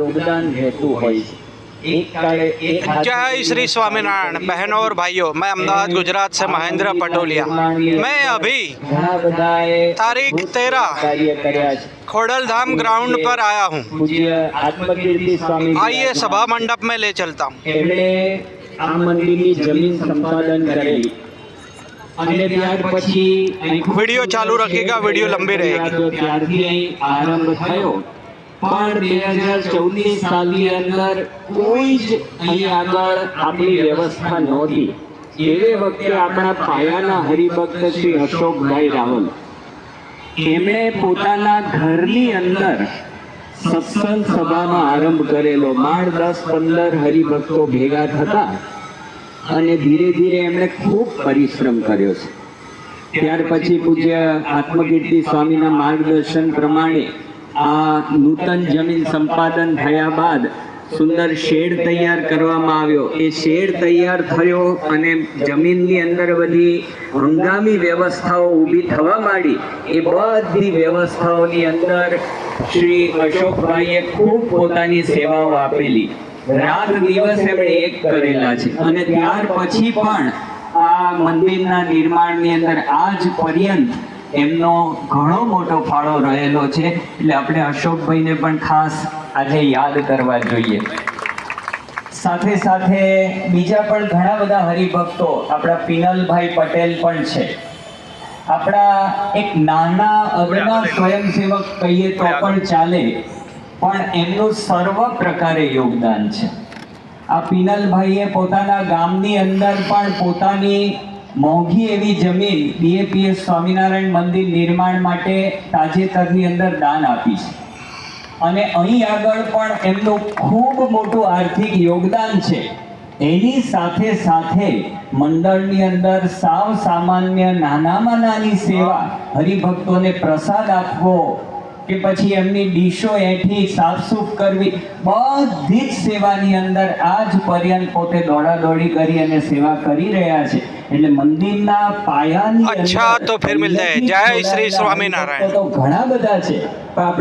યોગદાન રહેતું હોય છે। जय श्री स्वामीनारायण। बहनों और भाइयों, मैं अहमदाबाद गुजरात से महेंद्र पटोलिया। मैं अभी तारीख 13 खोडलधाम ग्राउंड पर आया हूँ। आइए सभा मंडप में ले चलता हूँ। वीडियो चालू रखिएगा, वीडियो लंबी रहेगी। પણ 2014 સાલની અંદર કોઈ જ અહીં આગળ આપણી વ્યવસ્થા નહોતી। એ વખતે આપણા પાયાના હરિભક્ત શ્રી અશોકભાઈ રાવલ એમણે પોતાના ઘરની અંદર સત્સંગ સભાનો આરંભ કરેલો। માળ 10-15 હરિભક્તો ભેગા થતા અને ધીરે ધીરે એમણે ખૂબ પરિશ્રમ કર્યો છે। ત્યાર પછી પૂજ્ય આત્મકીર્તિ સ્વામીના માર્ગદર્શન પ્રમાણે આ નૂતન જમીન સંપાદન થયા બાદ સુંદર શેડ તૈયાર કરવામાં આવ્યો। એ શેડ તૈયાર થયો અને જમીનની અંદર બધી હંગામી વ્યવસ્થાઓ ઊભી થવા માંડી। એ બધી વ્યવસ્થાઓની અંદર શ્રી અશોકભાઈએ ખૂબ પોતાની સેવાઓ આપેલી। રાત દિવસ એમણે એક કરેલા છે અને ત્યાર પછી પણ આ મંદિરના નિર્માણની અંદર આજ પર્યંત એમનો ઘણો મોટો ફાળો રહેલો છે। એટલે આપણે અશોકભાઈને પણ ખાસ આજે યાદ કરવા જોઈએ। સાથે સાથે બીજા પણ ઘણા બધા હરિભક્તો, આપણા પિનલભાઈ પટેલ પણ છે। આપણા એક નાના અગણા સ્વયંસેવક કહીએ તો પણ ચાલે, પણ એમનું સર્વ પ્રકારે યોગદાન છે। આ પિનલભાઈએ પોતાના ગામની અંદર પણ પોતાની મોંઘી એવી જમીન બીએપીએસ સ્વામિનારાયણ મંદિર નિર્માણ માટે તાજેતરની અંદર દાન આપી છે અને અહીં આગળ પણ એમનું ખૂબ મોટું આર્થિક યોગદાન છે। એની સાથે સાથે મંડળની અંદર સાવ સામાન્ય નાનામાં નાની સેવા, હરિભક્તોને પ્રસાદ આપવો કે પછી એમની ડીશો એઠી સાફસૂફ કરવી, બધી જ સેવાની અંદર આજ પર્યંત પોતે દોડાદોડી કરી અને સેવા કરી રહ્યા છે। એટલે મંદિરના પાયાની अच्छा, तो फिर मिलते हैं। जय श्री स्वामीनारायण। તો ઘણા બધા છે, પણ આપણે